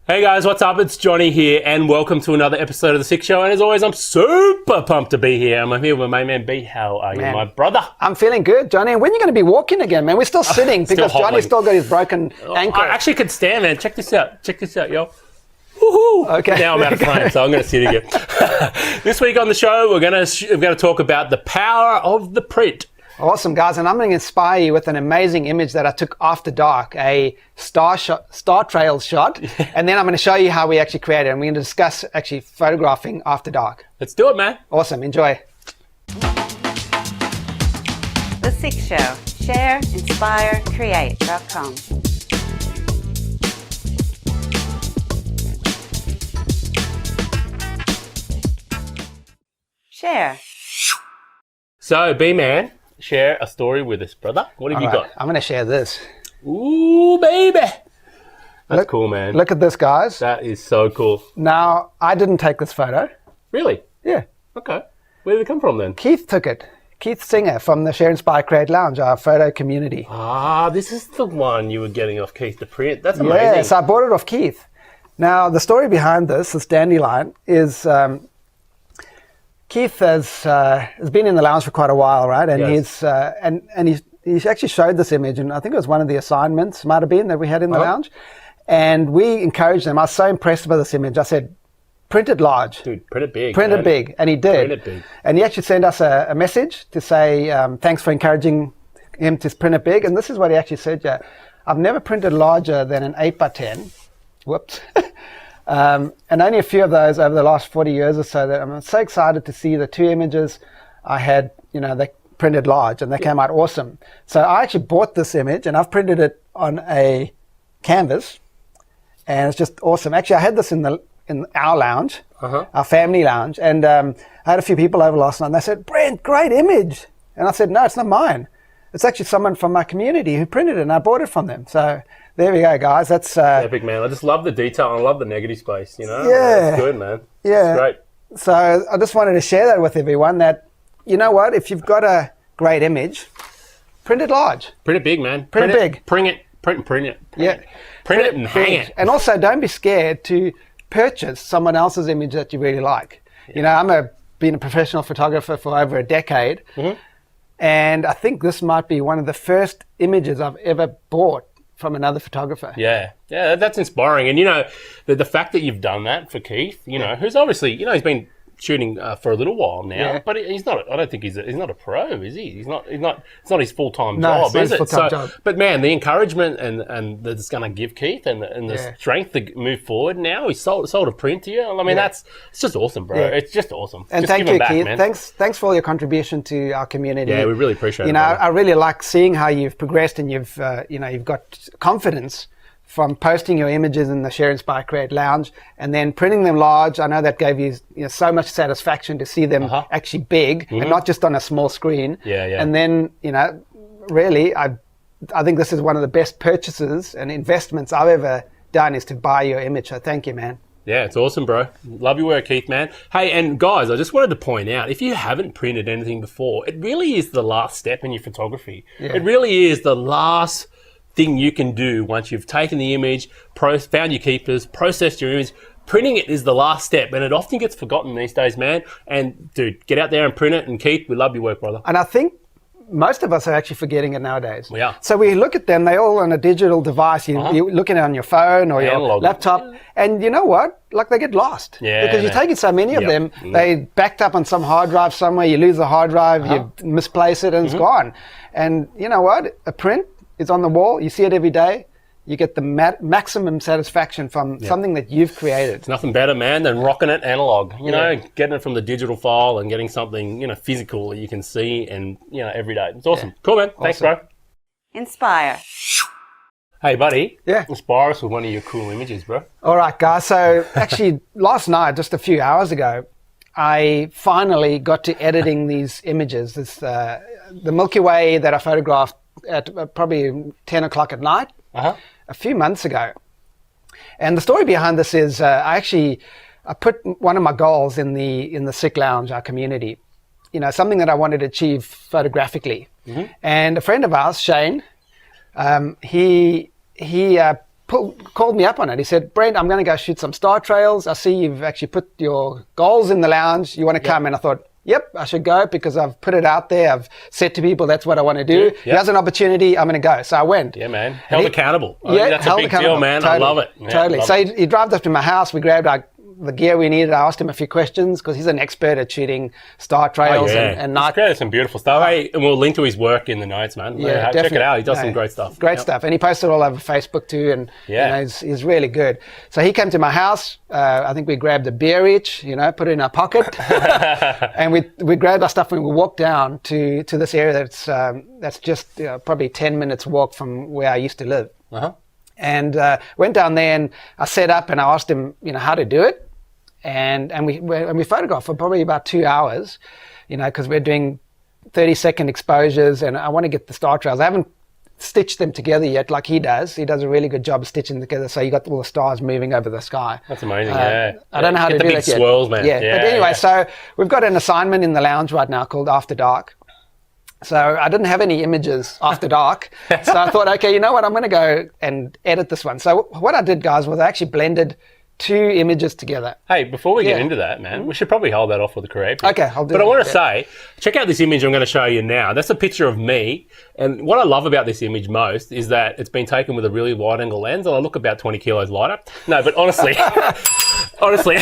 Hey guys, what's up? It's Johnny here, and welcome to another episode of The SIC Show. And as always, I'm super pumped to be here. I'm here with my man B. How are you, my brother? I'm feeling good, Johnny. When are you going to be walking again, man? We're still sitting because Johnny's still got his broken ankle. I actually could stand, man. Check this out. Check this out, yo. Woohoo! Okay. Now I'm out of frame, so I'm going to sit again. This week on the show, we're going to talk about the power of the print. Awesome, guys, and I'm going to inspire you with an amazing image that I took after dark, a star trails shot, and then I'm going to show you how we actually created it, and we're going to discuss actually photographing after dark. Let's do it, man. Awesome, enjoy. The SIC Show. Share, inspire, create.com. Share. So, B-Man, share a story with us, brother. What have you got? I'm going to share this. Ooh, baby. That's cool, man. Look at this, guys. That is so cool. Now, I didn't take this photo. Really? Yeah. Okay. Where did it come from then? Keith took it. Keith Singer from the Share, Inspire, Create Lounge, our photo community. Ah, this is the one you were getting off Keith to print. That's amazing. Yeah, so I bought it off Keith. Now, the story behind this dandelion, is Keith has been in the lounge for quite a while, right? And Yes. he's actually showed this image, and I think it was one of the assignments, might have been, that we had in the lounge. And we encouraged him. I was so impressed by this image. I said, print it large. Dude, print it big. Print it big. And he did. Print it big. And he actually sent us a message to say, thanks for encouraging him to print it big. And this is what he actually said, yeah. I've never printed larger than an 8x10. Whoops. And only a few of those over the last 40 years or so. That I'm so excited to see the two images I had, they printed large and they came out awesome. So I actually bought this image and I've printed it on a canvas and it's just awesome. Actually, I had this in our lounge, our family lounge, and I had a few people over last night and they said, Brent, great image. And I said, no, it's not mine. It's actually someone from my community who printed it and I bought it from them. So there we go, guys. That's epic, man. I just love the detail and I love the negative space, Yeah. It's good, man. Yeah. It's great. So I just wanted to share that with everyone that, you know what, if you've got a great image, print it large. Print it big, man. Print it big. Print it. Print it. Yeah. Print it and hang big. it. And also don't be scared to purchase someone else's image that you really like. Yeah. I'm been a professional photographer for over a decade. Mm-hmm. And I think this might be one of the first images I've ever bought from another photographer. Yeah, that's inspiring. And, the fact that you've done that for Keith, who's obviously, he's been shooting for a little while now, but he's not, I don't think he's not a pro, is he? He's not, it's not his full-time job, is it? Job. But man, the encouragement and that it's going to give Keith and the strength to move forward now, he's sold a print to you. I mean, it's just awesome, bro. Yeah. It's just awesome. And just thank you, back, Keith. man. Thanks for all your contribution to our community. Yeah, we really appreciate it. I really like seeing how you've progressed and you've got confidence from posting your images in the Share, Inspire, Create Lounge and then printing them large. I know that gave you, so much satisfaction to see them actually big and not just on a small screen. Yeah. And then, really, I think this is one of the best purchases and investments I've ever done is to buy your image. So thank you, man. Yeah, it's awesome, bro. Love your work, Keith, man. Hey, and guys, I just wanted to point out, if you haven't printed anything before, it really is the last step in your photography. Yeah. It really is the last thing you can do once you've taken the image, found your keepers, processed your image. Printing it is the last step, and it often gets forgotten these days, man. And dude, get out there and print it. And Keith, we love your work, brother. And I think most of us are actually forgetting it nowadays. We are. So we look at them, they're all on a digital device. You're looking at it on your phone or your laptop. And you know what? Like they get lost. Yeah. Because you're taking so many of them, they backed up on some hard drive somewhere, you lose the hard drive, you misplace it, and it's gone. And you know what? A print is on the wall, you see it every day. You get the maximum satisfaction from something that you've created. It's nothing better, man, than rocking it analog. Getting it from the digital file and getting something, physical that you can see and, every day. It's awesome. Cool, man. Thanks, bro. Inspire. Hey, buddy. Yeah. Inspire us with one of your cool images, bro. All right, guys. So actually, last night, just a few hours ago, I finally got to editing these images. This the Milky Way that I photographed at probably 10 o'clock at night a few months ago. And the story behind this is I put one of my goals in the SIC Lounge, our community, something that I wanted to achieve photographically. And a friend of ours, Shane, he called me up on it. He said, Brent, I'm going to go shoot some star trails. I see you've actually put your goals in the lounge. You want to come? And I thought, yep, I should go because I've put it out there. I've said to people, that's what I want to do. Yep. Here's an opportunity. I'm going to go. So I went. Yeah, man. Held accountable. Yeah, that's a big deal, man. Totally. I love it. Yeah, totally. So he drove up to my house. We grabbed the gear we needed. I asked him a few questions because he's an expert at shooting star trails and night. He's created some beautiful stuff. Hey, and we'll link to his work in the notes, man. Yeah, check it out. He does some great stuff. Great stuff. And he posted all over Facebook too. And he's really good. So he came to my house. I think we grabbed a beer each, put it in our pocket. And we grabbed our stuff and we walked down to this area that's just probably 10 minutes walk from where I used to live. Uh-huh. And went down there and I set up and I asked him, how to do it. And we photographed for probably about 2 hours, because we're doing 30-second exposures and I want to get the star trails. I haven't stitched them together yet like he does. He does a really good job of stitching them together. So you got all the stars moving over the sky. That's amazing, I don't know how to do that yet. Get the big swirls, man. Yeah. But anyway, so we've got an assignment in the lounge right now called After Dark. So I didn't have any images after dark. So I thought, okay, you know what? I'm going to go and edit this one. So what I did, guys, was I actually blended 2 images together. Hey, before we get into that, man, we should probably hold that off for the creative. Okay, I'll do But that, I want to say, check out this image I'm going to show you now. That's a picture of me. And what I love about this image most is that it's been taken with a really wide angle lens and I look about 20 kilos lighter. No, but honestly, honestly,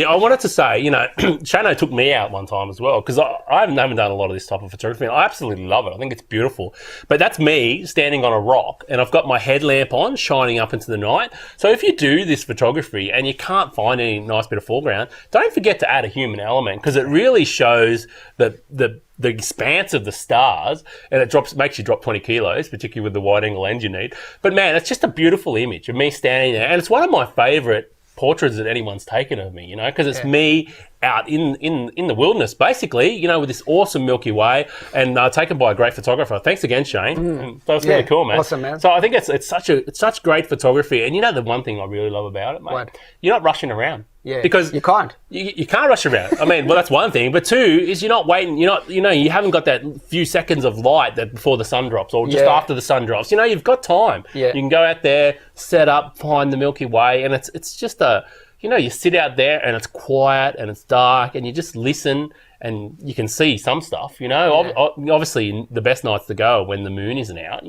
I wanted to say, Shano took me out one time as well because I haven't done a lot of this type of photography. And I absolutely love it. I think it's beautiful. But that's me standing on a rock and I've got my headlamp on shining up into the night. So if you do this photography and you can't find any nice bit of foreground, don't forget to add a human element because it really shows the expanse of the stars and it makes you drop 20 kilos, particularly with the wide angle lens you need. But man, it's just a beautiful image of me standing there and it's one of my favorite portraits that anyone's taken of me, because it's me out in the wilderness, basically, with this awesome Milky Way and taken by a great photographer. Thanks again, Shane. That was really cool, man. Awesome, man. So I think it's such great photography. And the one thing I really love about it, mate? What? You're not rushing around. Yeah, because you can't. You can't rush around. I mean, well, that's one thing. But 2 is you're not waiting. You're not, you haven't got that few seconds of light that before the sun drops or just after the sun drops. You've got time. Yeah. You can go out there, set up, find the Milky Way, and it's just you sit out there and it's quiet and it's dark and you just listen and you can see some stuff, Obviously, the best nights to go are when the moon isn't out,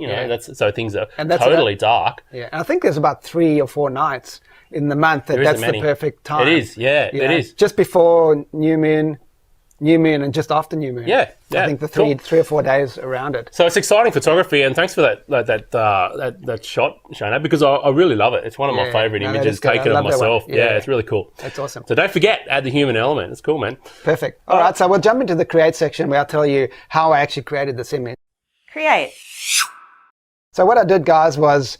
so things are totally dark. Yeah, and I think there's about 3 or 4 nights in the month that's the perfect time. It is, it is. Just before new moon, and just after new moon. Yeah. I think the 3 or 4 days around it. So it's exciting photography, and thanks for that shot, Shana, because I really love it. It's one of my favourite images taken of myself. Yeah, it's really cool. That's awesome. So don't forget, add the human element. It's cool, man. Perfect. All right, so we'll jump into the create section where I'll tell you how I actually created this image. Create. So what I did, guys, was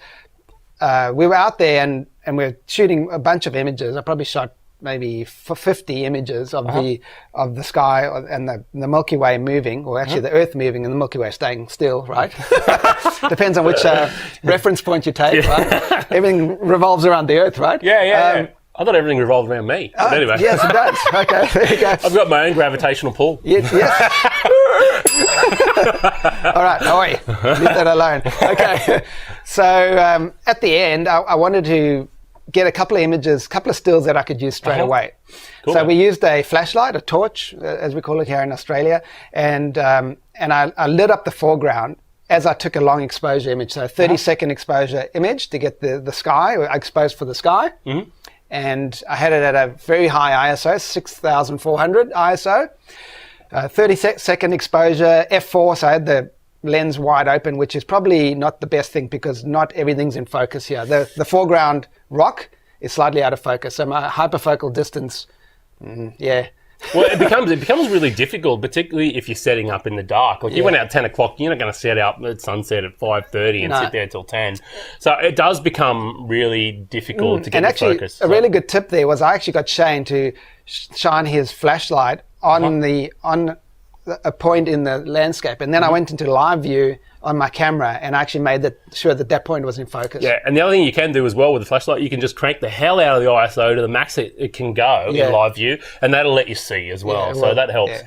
we were out there and we're shooting a bunch of images. I probably shot maybe 50 images of the sky and the Milky Way moving, or actually the Earth moving and the Milky Way staying still, right? Depends on which reference point you take, right? Everything revolves around the Earth, right? Yeah. I thought everything revolved around me. But anyway. Yes, it does. Okay, there you go. I've got my own gravitational pull. Yes. All right, Oi, leave that alone. Okay, so at the end, I wanted to get a couple of images, couple of stills that I could use straight away. Cool, so we used a flashlight, a torch, as we call it here in Australia, and I lit up the foreground as I took a long exposure image, so 30-second exposure image to get the sky, or exposed for the sky. Mm-hmm. And I had it at a very high ISO, 6,400 ISO, 30-second exposure, f4, so I had the lens wide open, which is probably not the best thing because not everything's in focus here. The foreground rock is slightly out of focus, so my hyperfocal distance, Well, it becomes really difficult, particularly if you're setting up in the dark. Like you went out at 10 o'clock, you're not going to set up at sunset at 5:30 and sit there till 10. So it does become really difficult to get the focus. A really good tip there was I actually got Shane to shine his flashlight on a point in the landscape, and then I went into live view on my camera, and I actually made sure that point was in focus. Yeah, and the other thing you can do as well with the flashlight, you can just crank the hell out of the ISO to the max it can go in live view, and that'll let you see as well. So that helps.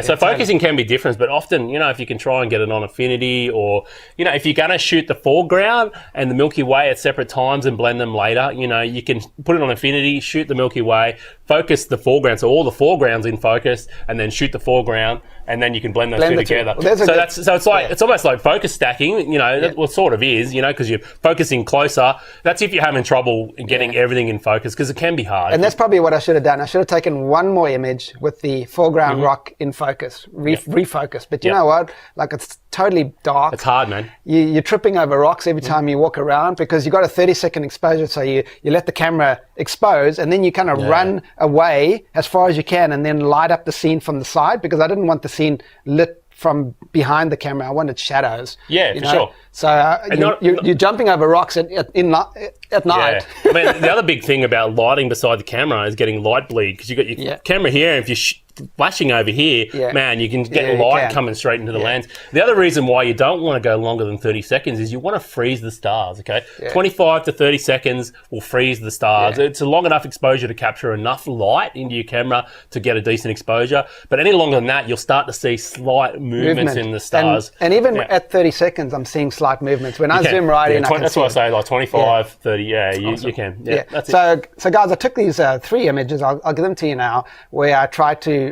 So focusing can be different, but often, if you can try and get it on Affinity, or, if you're going to shoot the foreground and the Milky Way at separate times and blend them later, you can put it on Affinity, shoot the Milky Way, focus the foreground, so all the foreground's in focus, and then shoot the foreground, and then you can blend those two together. Well, it's almost like focus stacking, that well, sort of is, because you're focusing closer. That's if you're having trouble getting everything in focus, because it can be hard. And that's probably what I should have done. I should have taken one more image with the foreground rock in focus, refocus. But you know what? Like, it's totally dark. It's hard, man. You're tripping over rocks every time you walk around, because you've got a 30-second exposure, so you let the camera expose, and then you kind of run away as far as you can and then light up the scene from the side, because I didn't want the scene lit from behind the camera. I wanted shadows. Yeah, for sure. So you're jumping over rocks at night. Yeah. I mean, the other big thing about lighting beside the camera is getting light bleed, because you've got your camera here, and if you're flashing over here, man, you can get light coming straight into the lens. The other reason why you don't want to go longer than 30 seconds is you want to freeze the stars, okay? 25 to 30 seconds will freeze the stars. It's a long enough exposure to capture enough light into your camera to get a decent exposure, but any longer than that, you'll start to see slight movements in the stars. And even at 30 seconds, I'm seeing slight movements. When I zoom right in, I can that's see why I say like 25, 30, awesome. you can. That's so guys, I took these 3 images, I'll give them to you now, where I tried to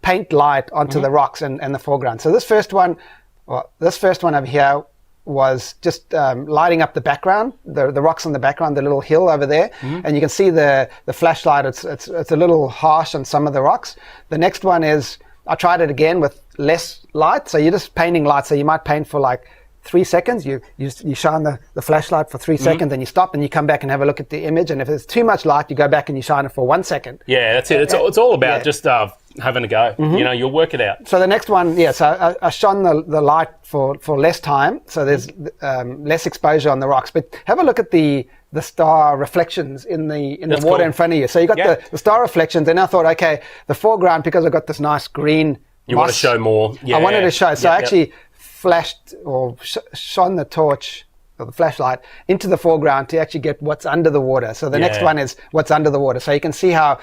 paint light onto the rocks and the foreground. So this first one over here was just lighting up the background, the rocks on the background, the little hill over there, and you can see the flashlight. It's a little harsh on some of the rocks. The next one is, I tried it again with less light, so you're just painting light. So you might paint for like 3 seconds, you shine the flashlight for 3 seconds, and you stop, and you come back and have a look at the image, and if there's too much light, you go back and you shine it for 1 second. Yeah, that's it. It's all about just having a go. You'll work it out. So the next one, so I shone the light for less time, so there's less exposure on the rocks. But have a look at the star reflections in the water in front of you. So you got the star reflections, and I thought, okay, the foreground, because I've got this nice green You want to show more. I wanted to show. So I actually flashed or shone the torch or the flashlight into the foreground to actually get what's under the water. So the next one is what's under the water. So you can see how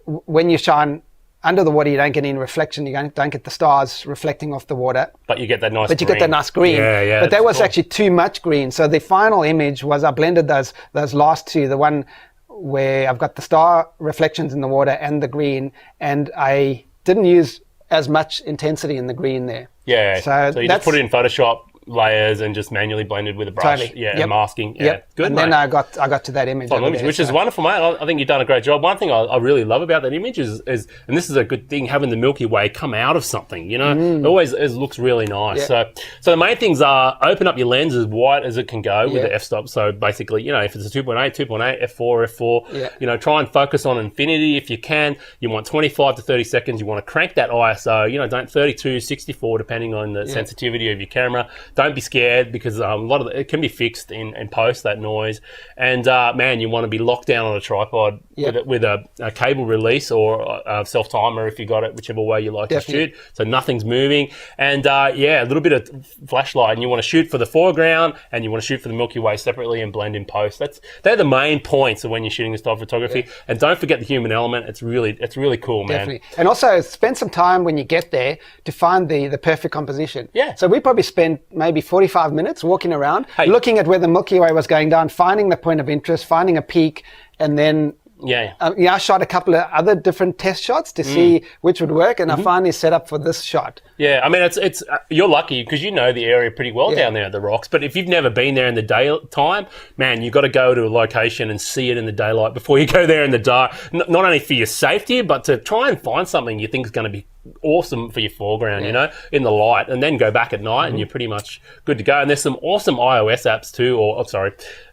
when you shine under the water, you don't get any reflection. You don't get the stars reflecting off the water. But you get that nice green. But you get that nice green. Yeah, but that was actually too much green. So the final image was, I blended those last two, the one where I've got the star reflections in the water and the green, and I didn't use as much intensity in the green there. Yeah, so you just put it in Photoshop layers and just manually blended with a brush. Totally. And masking. Good, and mate. then I got to that image. Which is wonderful, mate. I think you've done a great job. One thing I really love about that image is, and this is a good thing, having the Milky Way come out of something, It always looks really nice. So the main things are, open up your lens as wide as it can go with the f-stop. So basically, if it's a 2.8, 2.8, f4, try and focus on infinity if you can. You want 25 to 30 seconds. You want to crank that ISO, don't 32, 64, depending on the sensitivity of your camera. Don't be scared, because a lot of it can be fixed in post, that noise. And man, you want to be locked down on a tripod with a cable release or a self timer if you got it, whichever way you like to shoot. So nothing's moving. And a little bit of flashlight, and you want to shoot for the foreground and you want to shoot for the Milky Way separately and blend in post. They're the main points of when you're shooting this style photography. And don't forget the human element. It's really cool, man. Definitely. And also spend some time when you get there to find the perfect composition. Yeah. So we probably spent maybe 45 minutes walking around, looking at where the Milky Way was going down, finding the point of interest, finding a peak, and then I shot a couple of other different test shots to see which would work, and I finally set up for this shot. Yeah, I mean, it's you're lucky because you know the area pretty well down there at the rocks. But if you've never been there in the daytime, man, you've got to go to a location and see it in the daylight before you go there in the dark. Not only for your safety, but to try and find something you think is going to be awesome for your foreground, in the light, and then go back at night and you're pretty much good to go. And there's some awesome iOS apps too,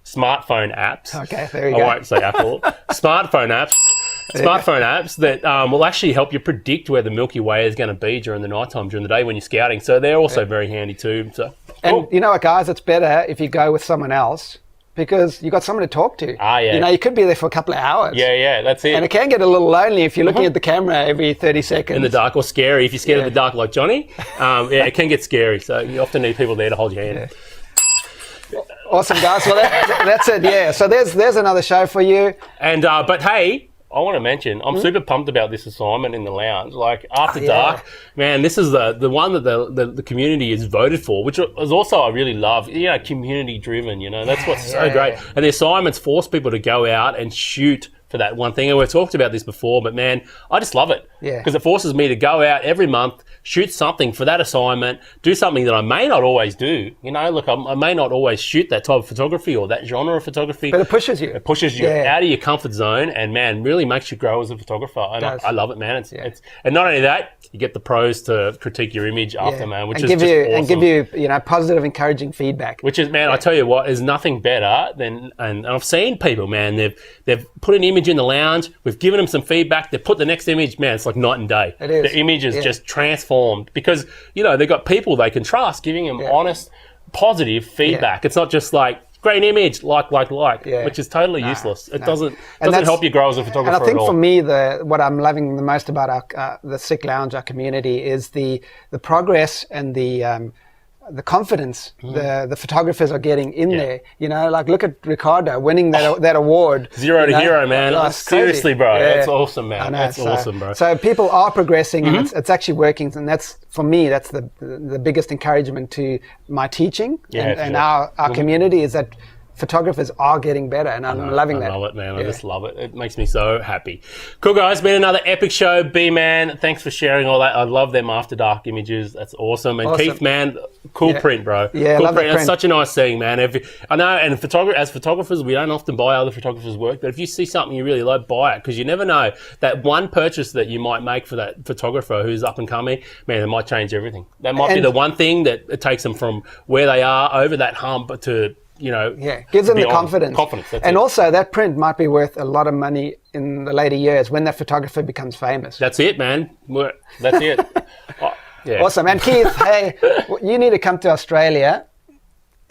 smartphone apps. Okay, there you go. I won't say Apple. Smartphone apps that will actually help you predict where the Milky Way is going to be during the nighttime, during the day when you're scouting. So they're also very handy too. So, and you know what, guys, it's better if you go with someone else because you got someone to talk to. Ah, yeah. You know, you could be there for a couple of hours. Yeah, that's it. And it can get a little lonely if you're looking at the camera every 30 seconds. In the dark, or scary if you're scared of the dark like Johnny. It can get scary. So you often need people there to hold your hand. Yeah. Awesome, guys. Well, that's it. Yeah. So there's another show for you. And but hey, I want to mention, I'm super pumped about this assignment in the lounge. Like After Dark, man, this is the one that the community has voted for, which is also I really love. You know, community driven. You know, that's what's so great. And the assignments force people to go out and shoot for that one thing. And we've talked about this before, but man, I just love it. Yeah. Because it forces me to go out every month, shoot something for that assignment, do something that I may not always do. You know, look, I may not always shoot that type of photography or that genre of photography. But it pushes you. It pushes you out of your comfort zone and, man, really makes you grow as a photographer. And I love it, man. It's and not only that, you get the pros to critique your image after, man, which is just awesome. And give you, you know, positive, encouraging feedback. Which is, man, I tell you what, is nothing better than, and I've seen people, man, they've put an image in the lounge, we've given them some feedback, they've put the next image, man, it's like night and day. It is. The image is just transformed because, you know, they've got people they can trust giving them honest, positive feedback. It's not just like, great image, like, which is totally useless. It doesn't help you grow as a photographer at all. And I think for me, what I'm loving the most about the SIC Lounge, our community, is the progress and the confidence the photographers are getting in there. You know, like look at Ricardo winning that award. Zero to hero, man. Oh, seriously, bro. That's awesome, man. That's awesome, bro. So people are progressing and it's actually working. And that's, for me, that's the biggest encouragement to my teaching and our community is that photographers are getting better, and I'm loving that. I love it, man. I just love it. It makes me so happy. Cool, guys. Been another epic show. B-Man, thanks for sharing all that. I love them After Dark images. That's awesome. And Keith, man, cool print, bro. Yeah, cool love print. It's It's such a nice thing, man. I know, and as photographers, we don't often buy other photographers' work, but if you see something you really like, buy it, because you never know. That one purchase that you might make for that photographer who's up and coming, man, it might change everything. That might be the one thing that it takes them from where they are over that hump to, you know, gives them the confidence. And it. Also, that print might be worth a lot of money in the later years when that photographer becomes famous. That's it, man. That's it. Awesome. And Keith, hey, you need to come to Australia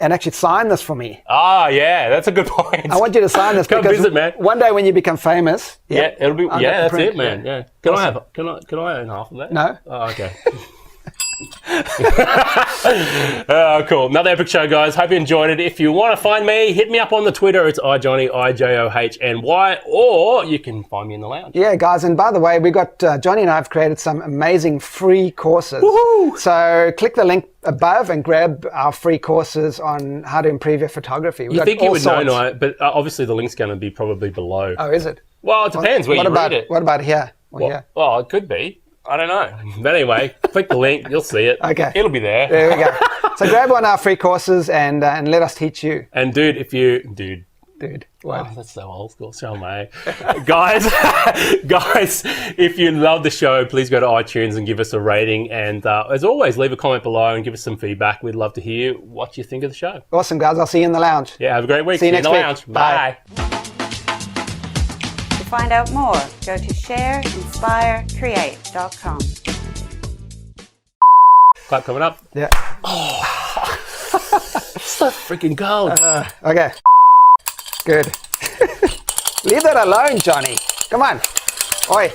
and actually sign this for me. Ah, yeah, that's a good point. I want you to sign this Come because visit, man. One day when you become famous, it'll be. That's it, man. Yeah. Can awesome. Can I own half of that? No. Oh, okay. Cool. Another epic show, guys. Hope you enjoyed it. If you want to find me, hit me up on the Twitter. It's iJohnny, IJOHNY, or you can find me in the lounge. Yeah, guys. And by the way, we got Johnny and I have created some amazing free courses. Woohoo! So click the link above and grab our free courses on how to improve your photography. You think you would know, but obviously the link's going to be probably below. Oh, is it? Well, it depends where you read it. What about here? Here? Oh, it could be. I don't know. But anyway, click the link. You'll see it. Okay. It'll be there. There we go. So grab one of our free courses and let us teach you. And dude, What? Oh, that's so old school. So mate. guys, if you love the show, please go to iTunes and give us a rating. And as always, leave a comment below and give us some feedback. We'd love to hear what you think of the show. Awesome, guys. I'll see you in the lounge. Yeah, have a great week. See you next in the week. lounge. Bye. To find out more, go to shareinspirecreate.com. Clap coming up. Yeah. So freaking gold. Okay. Good. Leave that alone, Johnny. Come on. Oi.